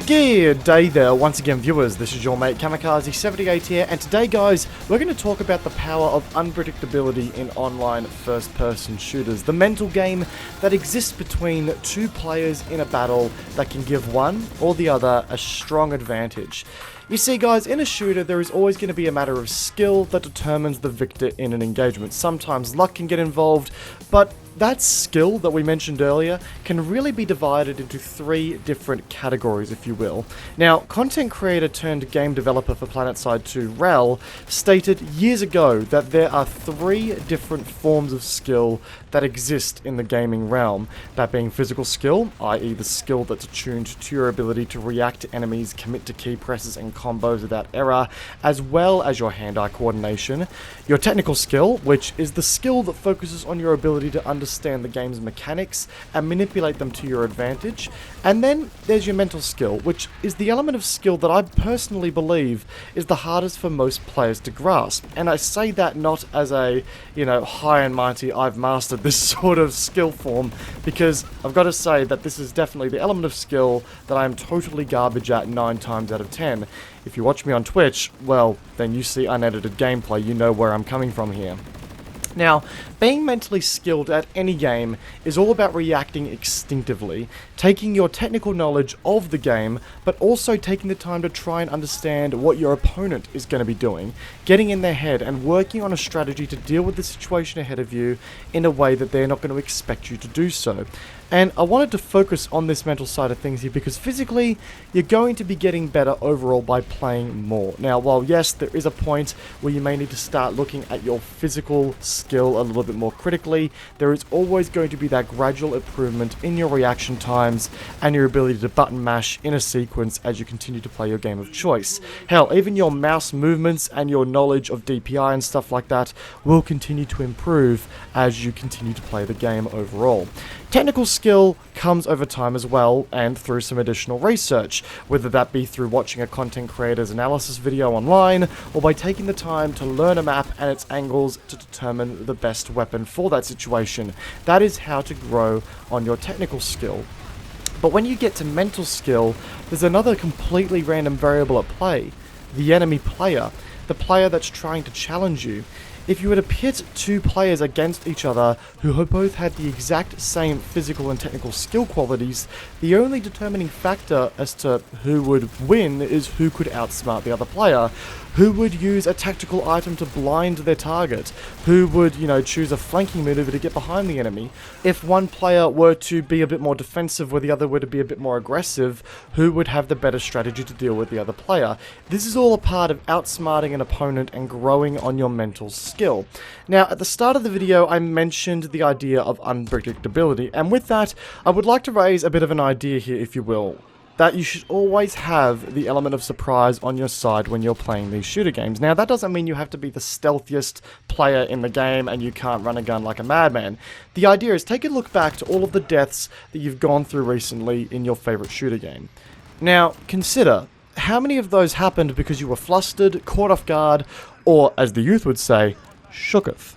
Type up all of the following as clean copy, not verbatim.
Good day there, once again viewers, this is your mate Kamikaze78 here, and today guys, we're going to talk about the power of unpredictability in online first-person shooters. The mental game that exists between two players in a battle that can give one or the other a strong advantage. You see guys, in a shooter there is always going to be a matter of skill that determines the victor in an engagement. Sometimes luck can get involved, but that skill that we mentioned earlier can really be divided into three different categories, if you will. Now, content creator turned game developer for PlanetSide 2, Rel, stated years ago that there are three different forms of skill that exist in the gaming realm. That being physical skill, i.e. the skill that's attuned to your ability to react to enemies, commit to key presses and combos without error, as well as your hand-eye coordination. Your technical skill, which is the skill that focuses on your ability to understand the game's mechanics and manipulate them to your advantage. And then there's your mental skill, which is the element of skill that I personally believe is the hardest for most players to grasp. And I say that not as a, high and mighty, I've mastered this sort of skill form, because I've got to say that this is definitely the element of skill that I am totally garbage at 9 times out of 10. If you watch me on Twitch, well, then you see unedited gameplay, you know where I'm coming from here. Now, being mentally skilled at any game is all about reacting instinctively, taking your technical knowledge of the game, but also taking the time to try and understand what your opponent is going to be doing, getting in their head and working on a strategy to deal with the situation ahead of you in a way that they're not going to expect you to do so. And I wanted to focus on this mental side of things here because physically, you're going to be getting better overall by playing more. Now, while yes, there is a point where you may need to start looking at your physical skill a little bit more critically, there is always going to be that gradual improvement in your reaction times and your ability to button mash in a sequence as you continue to play your game of choice. Hell, even your mouse movements and your knowledge of DPI and stuff like that will continue to improve as you continue to play the game overall. Technical skill comes over time as well, and through some additional research, whether that be through watching a content creator's analysis video online, or by taking the time to learn a map and its angles to determine the best weapon for that situation. That is how to grow on your technical skill. But when you get to mental skill, there's another completely random variable at play: the enemy player, the player that's trying to challenge you. If you were to pit two players against each other who both had the exact same physical and technical skill qualities, the only determining factor as to who would win is who could outsmart the other player, who would use a tactical item to blind their target, who would, choose a flanking maneuver to get behind the enemy. If one player were to be a bit more defensive where the other were to be a bit more aggressive, who would have the better strategy to deal with the other player. This is all a part of outsmarting an opponent and growing on your mental skill. Now, at the start of the video, I mentioned the idea of unpredictability, and with that, I would like to raise a bit of an idea here, if you will, that you should always have the element of surprise on your side when you're playing these shooter games. Now, that doesn't mean you have to be the stealthiest player in the game and you can't run a gun like a madman. The idea is take a look back to all of the deaths that you've gone through recently in your favorite shooter game. Now, consider how many of those happened because you were flustered, caught off guard, or, as the youth would say, shooketh.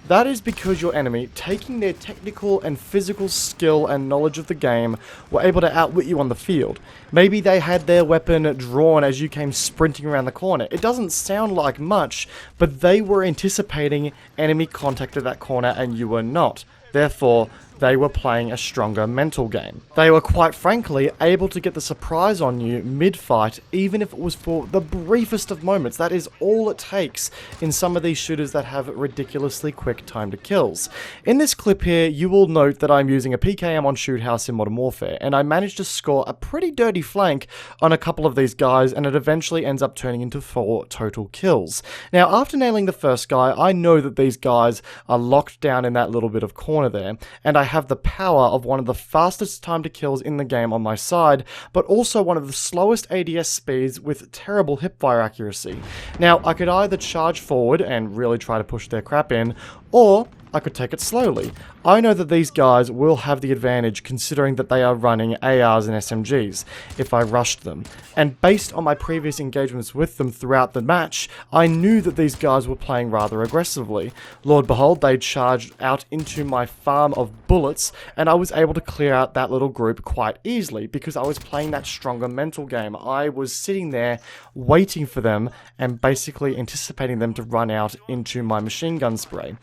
That is because your enemy, taking their technical and physical skill and knowledge of the game, were able to outwit you on the field. Maybe they had their weapon drawn as you came sprinting around the corner. It doesn't sound like much, but they were anticipating enemy contact at that corner and you were not. Therefore, they were playing a stronger mental game. They were quite frankly able to get the surprise on you mid-fight, even if it was for the briefest of moments. That is all it takes in some of these shooters that have ridiculously quick time to kills. In this clip here, you will note that I'm using a PKM on Shoot House in Modern Warfare, and I managed to score a pretty dirty flank on a couple of these guys, and it eventually ends up turning into 4 total kills. Now, after nailing the first guy, I know that these guys are locked down in that little bit of corner there, and I have the power of one of the fastest time to kills in the game on my side, but also one of the slowest ADS speeds with terrible hipfire accuracy. Now, I could either charge forward and really try to push their crap in, or I could take it slowly. I know that these guys will have the advantage considering that they are running ARs and SMGs if I rushed them. And based on my previous engagements with them throughout the match, I knew that these guys were playing rather aggressively. Lord behold, they charged out into my farm of bullets, and I was able to clear out that little group quite easily because I was playing that stronger mental game. I was sitting there waiting for them and basically anticipating them to run out into my machine gun spray.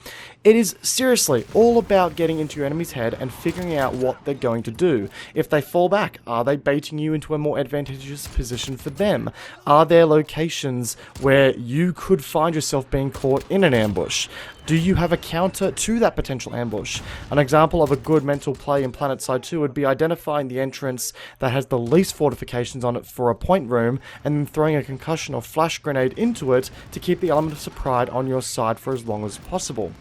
It is seriously all about getting into your enemy's head and figuring out what they're going to do. If they fall back, are they baiting you into a more advantageous position for them? Are there locations where you could find yourself being caught in an ambush? Do you have a counter to that potential ambush? An example of a good mental play in PlanetSide 2 would be identifying the entrance that has the least fortifications on it for a point room, and then throwing a concussion or flash grenade into it to keep the element of surprise on your side for as long as possible.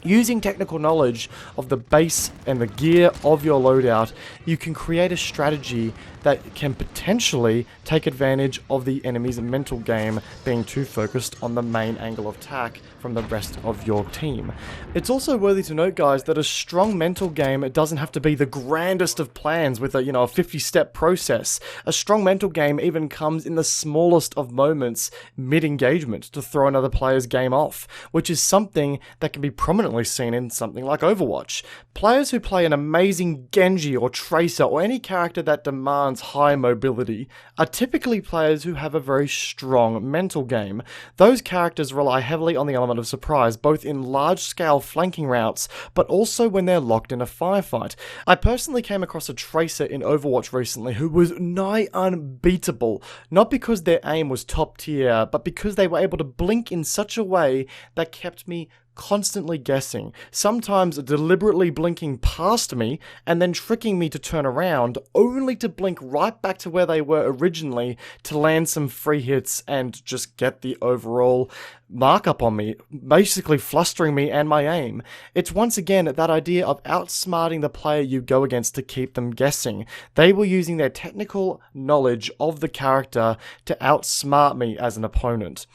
Using technical knowledge of the base and the gear of your loadout, you can create a strategy that can potentially take advantage of the enemy's mental game being too focused on the main angle of attack from the rest of your team. It's also worthy to note, guys, that a strong mental game doesn't have to be the grandest of plans with a 50-step process. A strong mental game even comes in the smallest of moments mid-engagement to throw another player's game off, which is something that can be prominently seen in something like Overwatch. Players who play an amazing Genji or Tracer or any character that demands high mobility are typically players who have a very strong mental game. Those characters rely heavily on the element of surprise, both in large-scale flanking routes, but also when they're locked in a firefight. I personally came across a Tracer in Overwatch recently who was nigh unbeatable, not because their aim was top tier, but because they were able to blink in such a way that kept me constantly guessing, sometimes deliberately blinking past me and then tricking me to turn around, only to blink right back to where they were originally to land some free hits and just get the overall markup on me, basically flustering me and my aim. It's once again that idea of outsmarting the player you go against to keep them guessing. They were using their technical knowledge of the character to outsmart me as an opponent.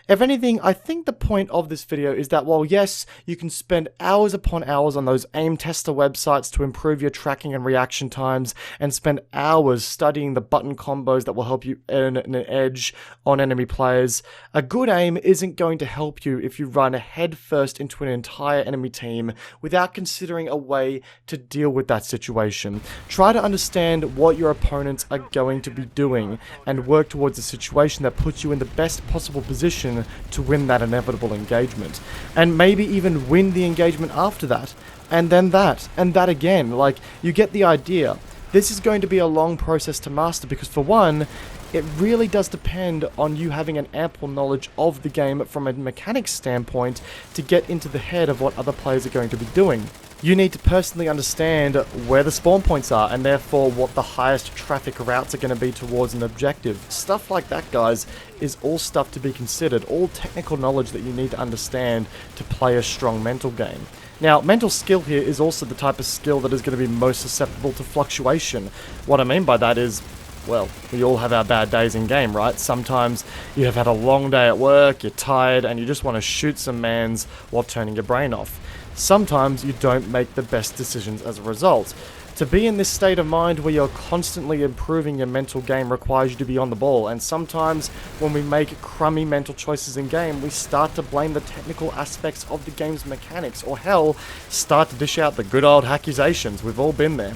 If anything, I think the point of this video is that while yes, you can spend hours upon hours on those aim tester websites to improve your tracking and reaction times, and spend hours studying the button combos that will help you earn an edge on enemy players, a good aim isn't going to help you if you run head first into an entire enemy team without considering a way to deal with that situation. Try to understand what your opponents are going to be doing and work towards a situation that puts you in the best possible position to win that inevitable engagement, and maybe even win the engagement after that, and then that, and that again. Like, you get the idea. This is going to be a long process to master because, for one, it really does depend on you having an ample knowledge of the game from a mechanics standpoint to get into the head of what other players are going to be doing. You need to personally understand where the spawn points are and therefore what the highest traffic routes are going to be towards an objective. Stuff like that, guys, is all stuff to be considered, all technical knowledge that you need to understand to play a strong mental game. Now, mental skill here is also the type of skill that is going to be most susceptible to fluctuation. What I mean by that is, well, we all have our bad days in game, right? Sometimes you have had a long day at work, you're tired, and you just want to shoot some mans while turning your brain off. Sometimes you don't make the best decisions as a result. To be in this state of mind where you're constantly improving your mental game requires you to be on the ball, and sometimes when we make crummy mental choices in game, we start to blame the technical aspects of the game's mechanics, or hell, start to dish out the good old accusations. We've all been there.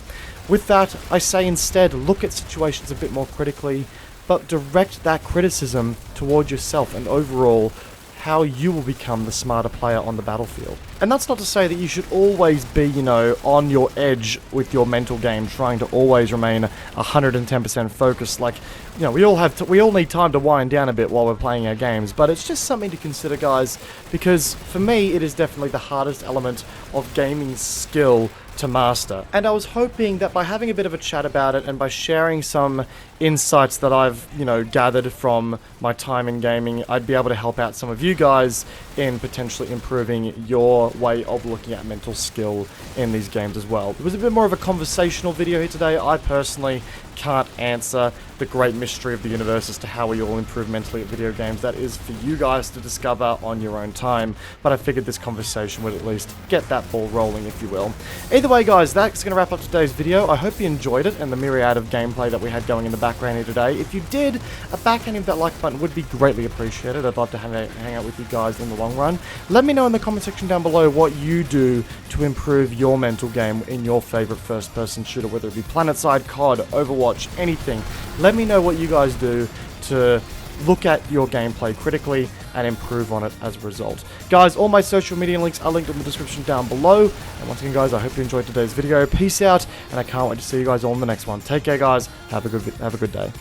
With that, I say instead, look at situations a bit more critically, but direct that criticism toward yourself and overall how you will become the smarter player on the battlefield. And that's not to say that you should always be, on your edge with your mental game, trying to always remain 110% focused. Like, we all need time to wind down a bit while we're playing our games, but it's just something to consider, guys, because for me, it is definitely the hardest element of gaming skill to master. And I was hoping that by having a bit of a chat about it and by sharing some insights that I've, gathered from my time in gaming, I'd be able to help out some of you guys in potentially improving your way of looking at mental skill in these games as well. It was a bit more of a conversational video here today. I personally can't answer the great mystery of the universe as to how we all improve mentally at video games. That is for you guys to discover on your own time, but I figured this conversation would at least get that ball rolling, if you will. Either way, guys, that's going to wrap up today's video. I hope you enjoyed it and the myriad of gameplay that we had going in the background here today. If you did, a backhand of that like button would be greatly appreciated. I'd love to hang out with you guys in the long run. Let me know in the comment section down below what you do to improve your mental game in your favorite first-person shooter, whether it be PlanetSide, COD, Overwatch, anything. Let me know what you guys do to look at your gameplay critically and improve on it as a result. Guys, all my social media links are linked in the description down below. And once again, guys, I hope you enjoyed today's video. Peace out, and I can't wait to see you guys all in the next one. Take care, guys. Have a good day.